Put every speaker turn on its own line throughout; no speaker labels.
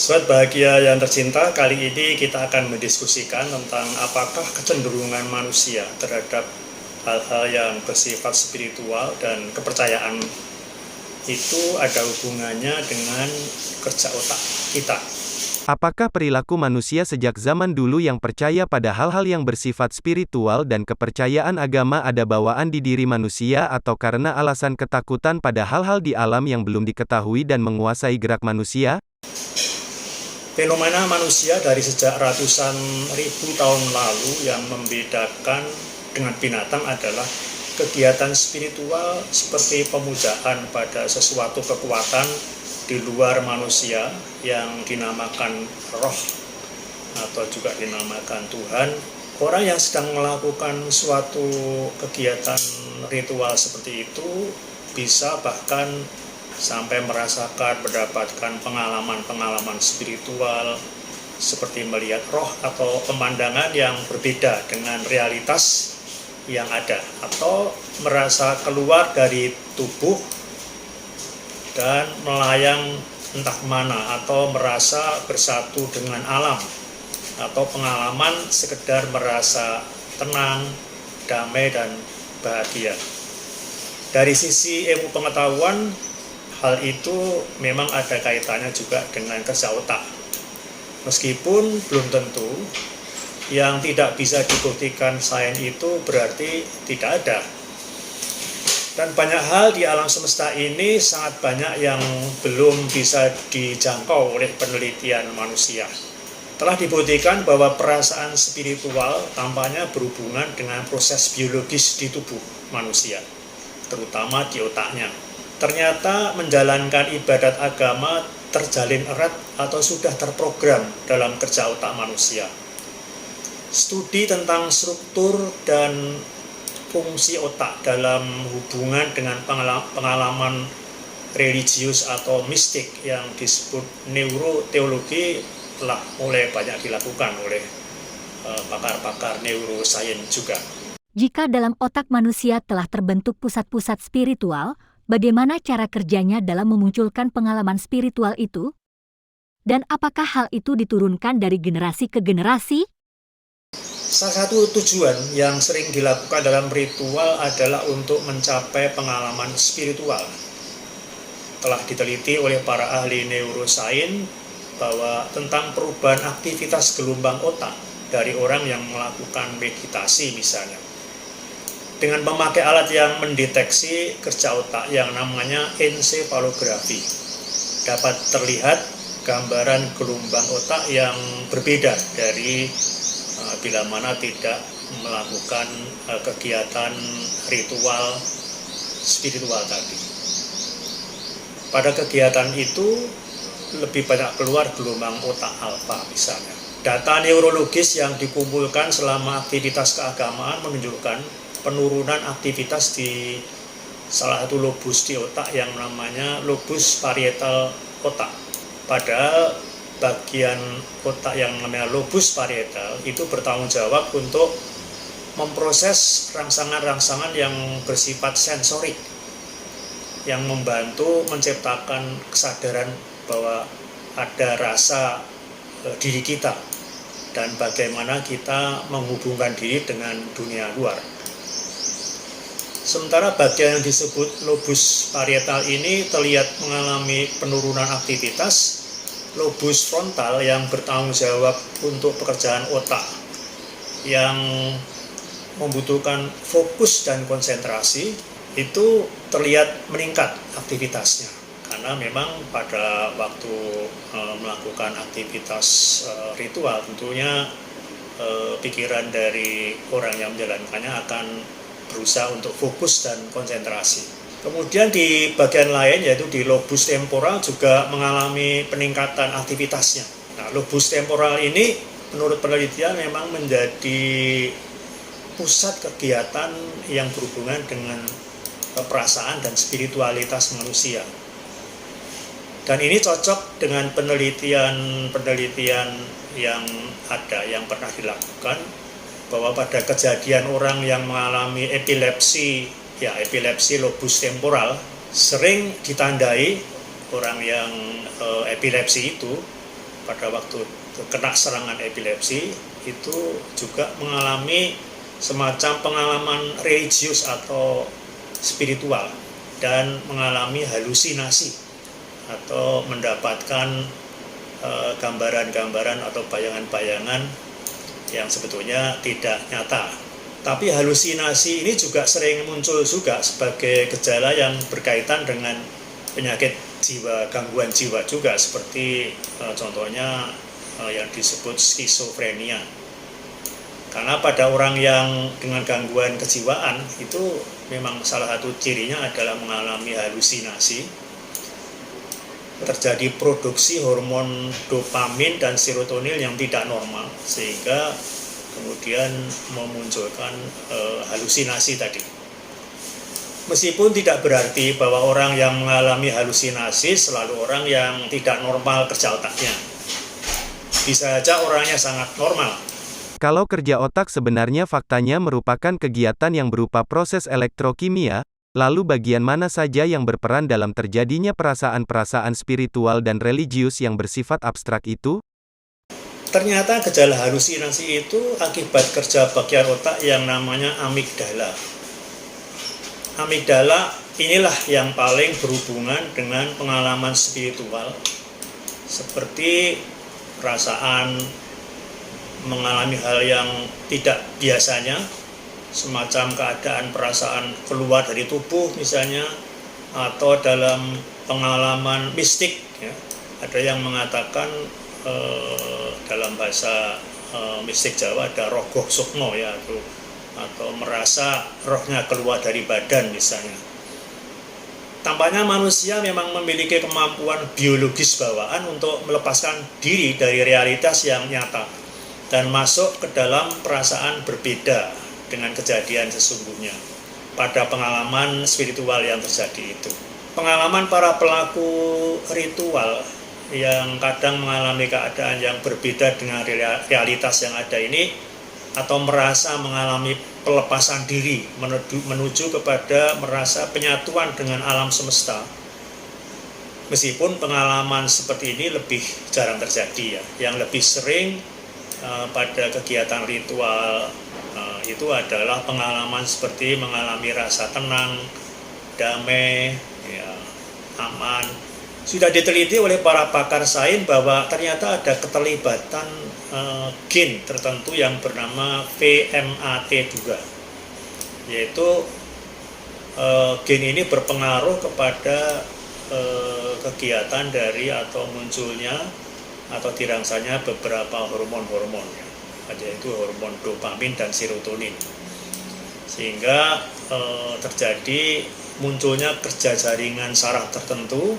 Sobat bahagia yang tercinta, kali ini kita akan mendiskusikan tentang apakah kecenderungan manusia terhadap hal-hal yang bersifat spiritual dan kepercayaan itu ada hubungannya dengan kerja otak kita.
Apakah perilaku manusia sejak zaman dulu yang percaya pada hal-hal yang bersifat spiritual dan kepercayaan agama ada bawaan di diri manusia atau karena alasan ketakutan pada hal-hal di alam yang belum diketahui dan menguasai gerak manusia?
Fenomena manusia dari sejak ratusan ribu tahun lalu yang membedakan dengan binatang adalah kegiatan spiritual seperti pemujaan pada sesuatu kekuatan di luar manusia yang dinamakan roh atau juga dinamakan Tuhan. Orang yang sedang melakukan suatu kegiatan ritual seperti itu bisa bahkan sampai mendapatkan pengalaman-pengalaman spiritual seperti melihat roh atau pemandangan yang berbeda dengan realitas yang ada, atau merasa keluar dari tubuh dan melayang entah kemana, atau merasa bersatu dengan alam, atau pengalaman sekedar merasa tenang, damai, dan bahagia. Dari sisi ilmu pengetahuan, hal itu memang ada kaitannya juga dengan kerja otak. Meskipun belum tentu yang tidak bisa dibuktikan sains itu berarti tidak ada. Dan banyak hal di alam semesta ini sangat banyak yang belum bisa dijangkau oleh penelitian manusia. Telah dibuktikan bahwa perasaan spiritual tampaknya berhubungan dengan proses biologis di tubuh manusia, terutama di otaknya. Ternyata menjalankan ibadat agama terjalin erat atau sudah terprogram dalam kerja otak manusia. Studi tentang struktur dan fungsi otak dalam hubungan dengan pengalaman religius atau mistik yang disebut neuroteologi telah mulai banyak dilakukan oleh pakar-pakar neuroscience juga.
Jika dalam otak manusia telah terbentuk pusat-pusat spiritual, bagaimana cara kerjanya dalam memunculkan pengalaman spiritual itu? Dan apakah hal itu diturunkan dari generasi ke generasi?
Salah satu tujuan yang sering dilakukan dalam ritual adalah untuk mencapai pengalaman spiritual. Telah diteliti oleh para ahli neuroscience bahwa tentang perubahan aktivitas gelombang otak dari orang yang melakukan meditasi misalnya, dengan memakai alat yang mendeteksi kerja otak yang namanya ensefalografi, dapat terlihat gambaran gelombang otak yang berbeda dari bila mana tidak melakukan kegiatan ritual spiritual tadi. Pada kegiatan itu lebih banyak keluar gelombang otak alfa misalnya. Data neurologis yang dikumpulkan selama aktivitas keagamaan menunjukkan penurunan aktivitas di salah satu lobus di otak yang namanya lobus parietal otak. Padahal bagian otak yang namanya lobus parietal itu bertanggung jawab untuk memproses rangsangan-rangsangan yang bersifat sensorik, yang membantu menciptakan kesadaran bahwa ada rasa diri kita dan bagaimana kita menghubungkan diri dengan dunia luar. Sementara bagian yang disebut lobus parietal ini terlihat mengalami penurunan aktivitas. Lobus frontal yang bertanggung jawab untuk pekerjaan otak yang membutuhkan fokus dan konsentrasi itu terlihat meningkat aktivitasnya, karena memang pada waktu melakukan aktivitas ritual tentunya pikiran dari orang yang menjalankannya akan berusaha untuk fokus dan konsentrasi. Kemudian di bagian lain yaitu di lobus temporal juga mengalami peningkatan aktivitasnya. Nah, lobus temporal ini menurut penelitian memang menjadi pusat kegiatan yang berhubungan dengan perasaan dan spiritualitas manusia. Dan ini cocok dengan penelitian yang ada, yang pernah dilakukan, bahwa pada kejadian orang yang mengalami epilepsi lobus temporal sering ditandai orang yang epilepsi itu pada waktu kena serangan epilepsi itu juga mengalami semacam pengalaman religius atau spiritual dan mengalami halusinasi atau mendapatkan gambaran-gambaran atau bayangan-bayangan yang sebetulnya tidak nyata. Tapi halusinasi ini juga sering muncul juga sebagai gejala yang berkaitan dengan penyakit jiwa, gangguan jiwa juga, seperti contohnya yang disebut skizofrenia. Karena pada orang yang dengan gangguan kejiwaan itu memang salah satu cirinya adalah mengalami halusinasi, terjadi produksi hormon dopamin dan serotonin yang tidak normal, sehingga kemudian memunculkan halusinasi tadi. Meskipun tidak berarti bahwa orang yang mengalami halusinasi selalu orang yang tidak normal kerja otaknya. Bisa saja orangnya sangat normal.
Kalau kerja otak sebenarnya faktanya merupakan kegiatan yang berupa proses elektrokimia, lalu bagian mana saja yang berperan dalam terjadinya perasaan-perasaan spiritual dan religius yang bersifat abstrak itu?
Ternyata gejala halusinasi itu akibat kerja bagian otak yang namanya amigdala. Amigdala inilah yang paling berhubungan dengan pengalaman spiritual, seperti perasaan mengalami hal yang tidak biasanya, semacam keadaan perasaan keluar dari tubuh misalnya, atau dalam pengalaman mistik ya. Ada yang mengatakan dalam bahasa mistik Jawa ada rogoh sukmo ya, atau merasa rohnya keluar dari badan misalnya. Tampaknya manusia memang memiliki kemampuan biologis bawaan untuk melepaskan diri dari realitas yang nyata dan masuk ke dalam perasaan berbeda dengan kejadian sesungguhnya pada pengalaman spiritual yang terjadi itu. Pengalaman para pelaku ritual yang kadang mengalami keadaan yang berbeda dengan realitas yang ada ini, atau merasa mengalami pelepasan diri menuju kepada merasa penyatuan dengan alam semesta. Meskipun pengalaman seperti ini lebih jarang terjadi ya, yang lebih sering pada kegiatan ritual itu adalah pengalaman seperti mengalami rasa tenang, damai, ya, aman. Sudah diteliti oleh para pakar sains bahwa ternyata ada keterlibatan gen tertentu yang bernama VMAT2, yaitu gen ini berpengaruh kepada kegiatan dari atau munculnya atau dirangsanya beberapa hormon-hormon, yaitu hormon dopamin dan serotonin, sehingga terjadi munculnya kerja jaringan saraf tertentu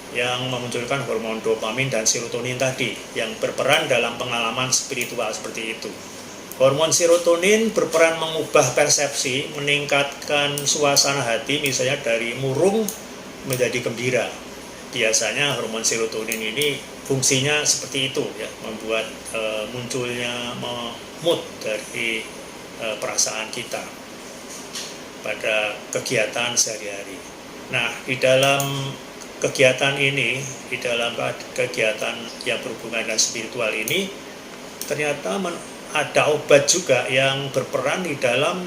yang memunculkan hormon dopamin dan serotonin tadi, yang berperan dalam pengalaman spiritual seperti itu. Hormon serotonin berperan mengubah persepsi, meningkatkan suasana hati, misalnya dari murung menjadi gembira. Biasanya hormon serotonin ini fungsinya seperti itu ya, membuat munculnya mood dari perasaan kita pada kegiatan sehari-hari. Nah, di dalam kegiatan ini, di dalam kegiatan yang berhubungan dengan spiritual ini, ternyata ada obat juga yang berperan di dalam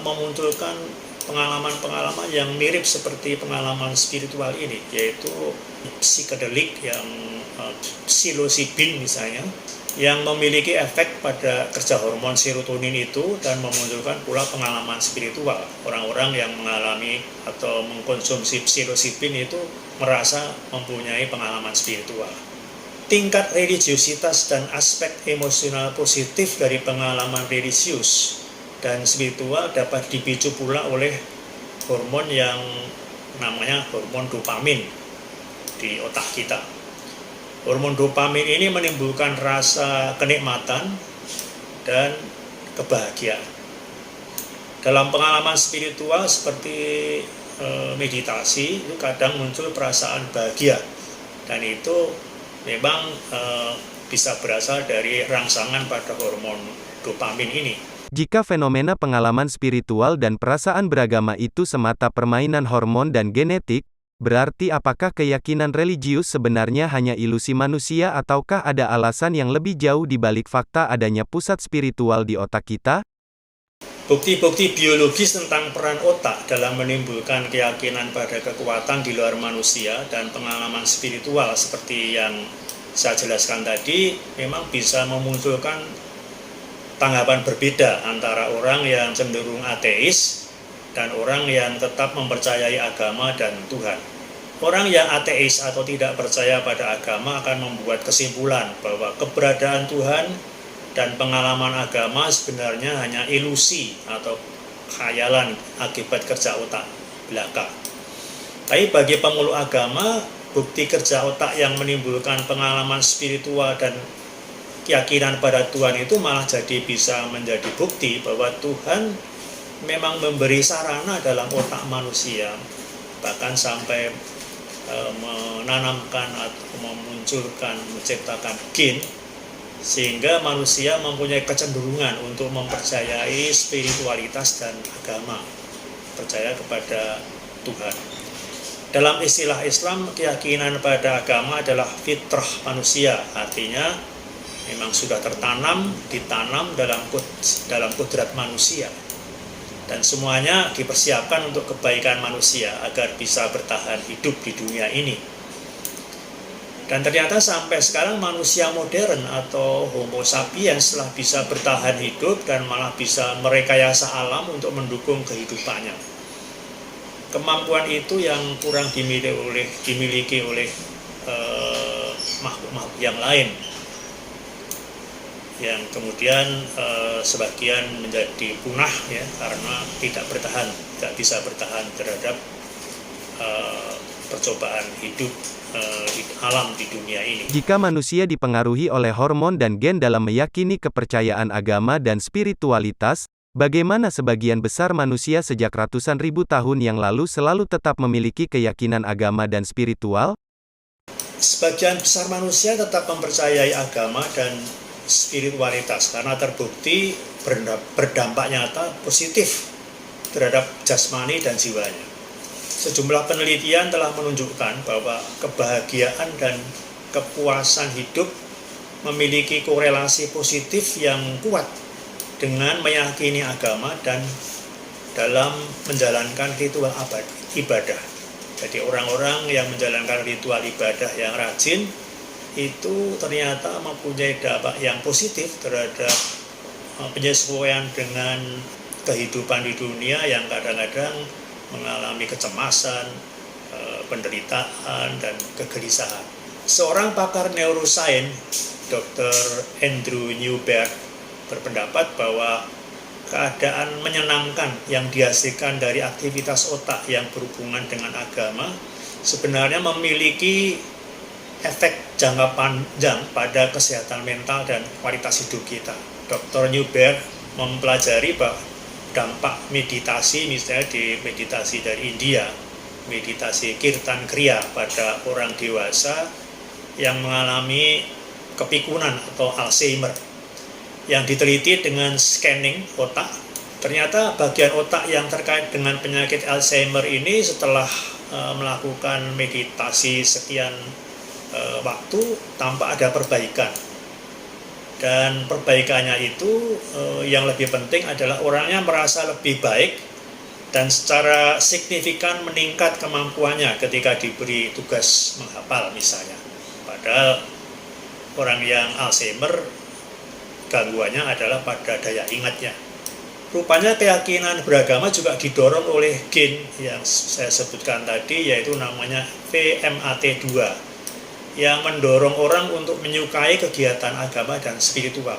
memunculkan pengalaman-pengalaman yang mirip seperti pengalaman spiritual ini, yaitu psikedelik yang psilosibin misalnya, yang memiliki efek pada kerja hormon serotonin itu dan memunculkan pula pengalaman spiritual. Orang-orang yang mengalami atau mengkonsumsi psilosibin itu merasa mempunyai pengalaman spiritual. Tingkat religiositas dan aspek emosional positif dari pengalaman religius dan spiritual dapat dipicu pula oleh hormon yang namanya hormon dopamin di otak kita. Hormon dopamin ini menimbulkan rasa kenikmatan dan kebahagiaan. Dalam pengalaman spiritual seperti meditasi, itu kadang muncul perasaan bahagia, dan itu memang bisa berasal dari rangsangan pada hormon dopamin ini.
Jika fenomena pengalaman spiritual dan perasaan beragama itu semata permainan hormon dan genetik, Berarti apakah keyakinan religius sebenarnya hanya ilusi manusia ataukah ada alasan yang lebih jauh di balik fakta adanya pusat spiritual di otak kita?
Bukti-bukti biologis tentang peran otak dalam menimbulkan keyakinan pada kekuatan di luar manusia dan pengalaman spiritual seperti yang saya jelaskan tadi memang bisa memunculkan tanggapan berbeda antara orang yang cenderung ateis dan orang yang tetap mempercayai agama dan Tuhan. Orang yang ateis atau tidak percaya pada agama akan membuat kesimpulan bahwa keberadaan Tuhan dan pengalaman agama sebenarnya hanya ilusi atau khayalan akibat kerja otak belaka. Tapi bagi pemeluk agama, bukti kerja otak yang menimbulkan pengalaman spiritual dan keyakinan pada Tuhan itu malah jadi bisa menjadi bukti bahwa Tuhan memang memberi sarana dalam otak manusia, bahkan sampai menanamkan atau memunculkan, menciptakan gen, sehingga manusia mempunyai kecenderungan untuk mempercayai spiritualitas dan agama, percaya kepada Tuhan. Dalam istilah Islam, keyakinan pada agama adalah fitrah manusia, artinya memang sudah ditanam dalam kodrat manusia. Dan semuanya dipersiapkan untuk kebaikan manusia agar bisa bertahan hidup di dunia ini. Dan ternyata sampai sekarang manusia modern atau Homo sapiens telah bisa bertahan hidup dan malah bisa merekayasa alam untuk mendukung kehidupannya. Kemampuan itu yang kurang dimiliki oleh makhluk-makhluk yang lain, yang kemudian sebagian menjadi punah ya karena tidak bisa bertahan terhadap percobaan hidup di alam di dunia ini.
Jika manusia dipengaruhi oleh hormon dan gen dalam meyakini kepercayaan agama dan spiritualitas, bagaimana sebagian besar manusia sejak ratusan ribu tahun yang lalu selalu tetap memiliki keyakinan agama dan spiritual?
Sebagian besar manusia tetap mempercayai agama dan spiritualitas karena terbukti berdampak nyata positif terhadap jasmani dan jiwanya. Sejumlah penelitian telah menunjukkan bahwa kebahagiaan dan kepuasan hidup memiliki korelasi positif yang kuat dengan meyakini agama dan dalam menjalankan ritual ibadah. Jadi orang-orang yang menjalankan ritual ibadah yang rajin itu ternyata mempunyai dampak yang positif terhadap penyesuaian dengan kehidupan di dunia yang kadang-kadang mengalami kecemasan, penderitaan, dan kegelisahan. Seorang pakar neurosains, Dr. Andrew Newberg, berpendapat bahwa keadaan menyenangkan yang dihasilkan dari aktivitas otak yang berhubungan dengan agama sebenarnya memiliki efek jangka panjang pada kesehatan mental dan kualitas hidup kita. Dr. Newberg mempelajari bahwa dampak meditasi, misalnya di meditasi dari India, meditasi Kirtan Kriya pada orang dewasa yang mengalami kepikunan atau Alzheimer, yang diteliti dengan scanning otak, ternyata bagian otak yang terkait dengan penyakit Alzheimer ini setelah melakukan meditasi sekian waktu tampak ada perbaikan, dan perbaikannya itu yang lebih penting adalah orangnya merasa lebih baik dan secara signifikan meningkat kemampuannya ketika diberi tugas menghafal misalnya. Padahal orang yang Alzheimer gangguannya adalah pada daya ingatnya. Rupanya keyakinan beragama juga didorong oleh gen yang saya sebutkan tadi, yaitu namanya VMAT2, yang mendorong orang untuk menyukai kegiatan agama dan spiritual.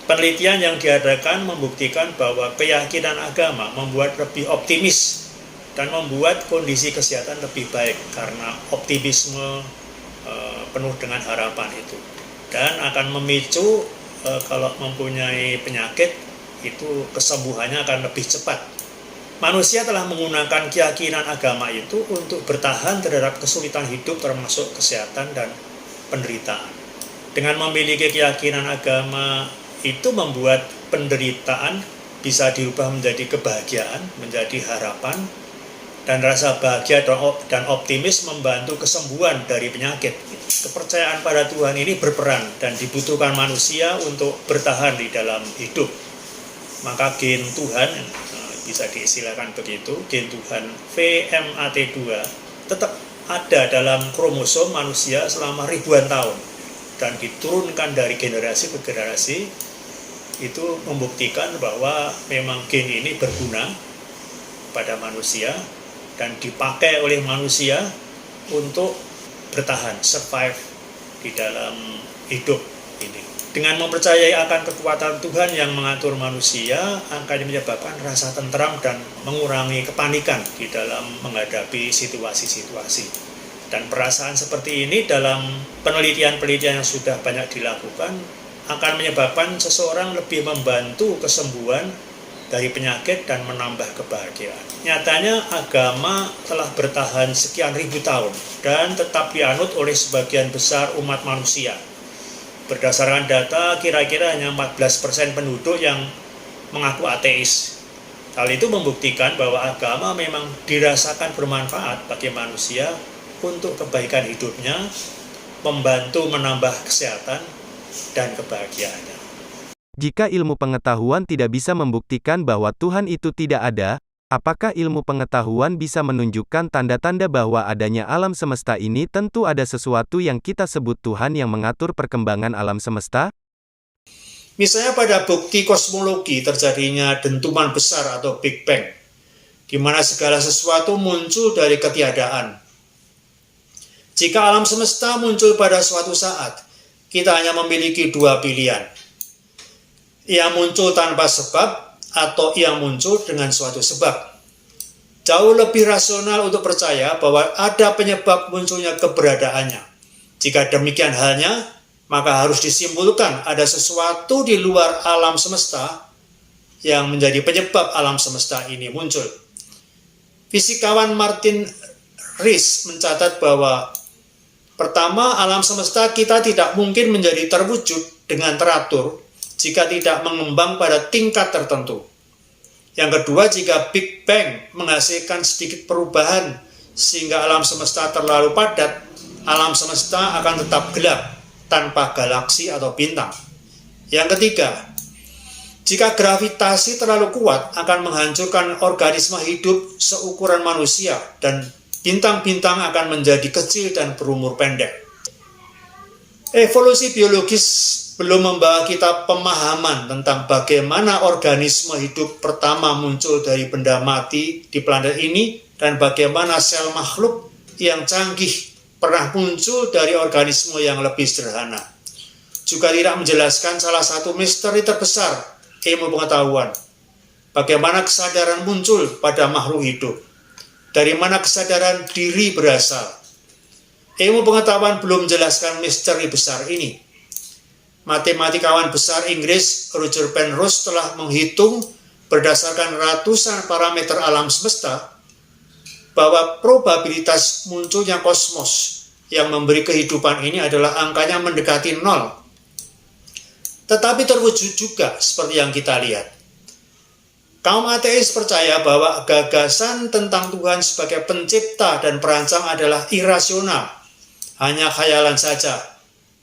Penelitian yang diadakan membuktikan bahwa keyakinan agama membuat lebih optimis dan membuat kondisi kesehatan lebih baik karena optimisme penuh dengan harapan itu, dan akan memicu kalau mempunyai penyakit itu kesembuhannya akan lebih cepat. Manusia telah menggunakan keyakinan agama itu untuk bertahan terhadap kesulitan hidup termasuk kesehatan dan penderitaan. Dengan memiliki keyakinan agama itu membuat penderitaan bisa diubah menjadi kebahagiaan, menjadi harapan, Dan rasa bahagia dan optimis membantu kesembuhan dari penyakit. Kepercayaan pada Tuhan ini berperan dan dibutuhkan manusia untuk bertahan di dalam hidup. Maka gen Tuhan, bisa diistilahkan begitu, gen Tuhan VMAT2 tetap ada dalam kromosom manusia selama ribuan tahun dan diturunkan dari generasi ke generasi. Itu membuktikan bahwa memang gen ini berguna pada manusia dan dipakai oleh manusia untuk bertahan, survive di dalam hidup ini. Dengan mempercayai akan kekuatan Tuhan yang mengatur manusia, akan menyebabkan rasa tentram dan mengurangi kepanikan di dalam menghadapi situasi-situasi. Dan perasaan seperti ini dalam penelitian-penelitian yang sudah banyak dilakukan akan menyebabkan seseorang lebih membantu kesembuhan dari penyakit dan menambah kebahagiaan. Nyatanya agama telah bertahan sekian ribu tahun dan tetap dianut oleh sebagian besar umat manusia. Berdasarkan data, kira-kira hanya 14% penduduk yang mengaku ateis. Hal itu membuktikan bahwa agama memang dirasakan bermanfaat bagi manusia untuk kebaikan hidupnya, membantu menambah kesehatan dan kebahagiaannya.
Jika ilmu pengetahuan tidak bisa membuktikan bahwa Tuhan itu tidak ada, apakah ilmu pengetahuan bisa menunjukkan tanda-tanda bahwa adanya alam semesta ini? Tentu ada sesuatu yang kita sebut Tuhan yang mengatur perkembangan alam semesta.
Misalnya pada bukti kosmologi terjadinya dentuman besar atau Big Bang, di mana segala sesuatu muncul dari ketiadaan. Jika alam semesta muncul pada suatu saat, kita hanya memiliki dua pilihan. Ia muncul tanpa sebab atau ia muncul dengan suatu sebab. Jauh lebih rasional untuk percaya bahwa ada penyebab munculnya keberadaannya. Jika demikian halnya, maka harus disimpulkan ada sesuatu di luar alam semesta yang menjadi penyebab alam semesta ini muncul. Fisikawan Martin Rees mencatat bahwa pertama, alam semesta kita tidak mungkin menjadi terwujud dengan teratur jika tidak mengembang pada tingkat tertentu. Yang kedua, jika Big Bang menghasilkan sedikit perubahan sehingga alam semesta terlalu padat, alam semesta akan tetap gelap tanpa galaksi atau bintang. Yang ketiga, jika gravitasi terlalu kuat akan menghancurkan organisme hidup seukuran manusia dan bintang-bintang akan menjadi kecil dan berumur pendek. Evolusi biologis belum membawa kita pemahaman tentang bagaimana organisme hidup pertama muncul dari benda mati di planet ini dan bagaimana sel makhluk yang canggih pernah muncul dari organisme yang lebih sederhana. Juga tidak menjelaskan salah satu misteri terbesar ilmu pengetahuan. Bagaimana kesadaran muncul pada makhluk hidup. Dari mana kesadaran diri berasal? Ilmu pengetahuan belum menjelaskan misteri besar ini. Matematikawan besar Inggris Roger Penrose telah menghitung berdasarkan ratusan parameter alam semesta bahwa probabilitas munculnya kosmos yang memberi kehidupan ini adalah angkanya mendekati 0. Tetapi terwujud juga seperti yang kita lihat. Kaum ateis percaya bahwa gagasan tentang Tuhan sebagai pencipta dan perancang adalah irasional, hanya khayalan saja.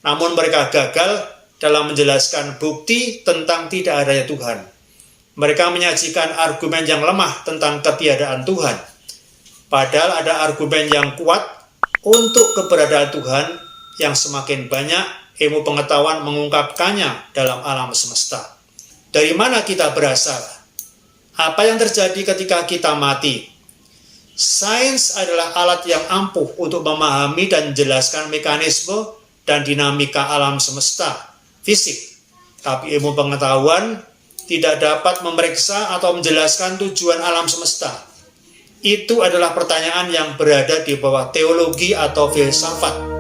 Namun mereka gagal dalam menjelaskan bukti tentang tidak adanya Tuhan. Mereka menyajikan argumen yang lemah tentang ketiadaan Tuhan. Padahal ada argumen yang kuat untuk keberadaan Tuhan yang semakin banyak ilmu pengetahuan mengungkapkannya dalam alam semesta. Dari mana kita berasal? Apa yang terjadi ketika kita mati? Sains adalah alat yang ampuh untuk memahami dan menjelaskan mekanisme dan dinamika alam semesta, fisik. Tapi ilmu pengetahuan tidak dapat memeriksa atau menjelaskan tujuan alam semesta. Itu adalah pertanyaan yang berada di bawah teologi atau filsafat.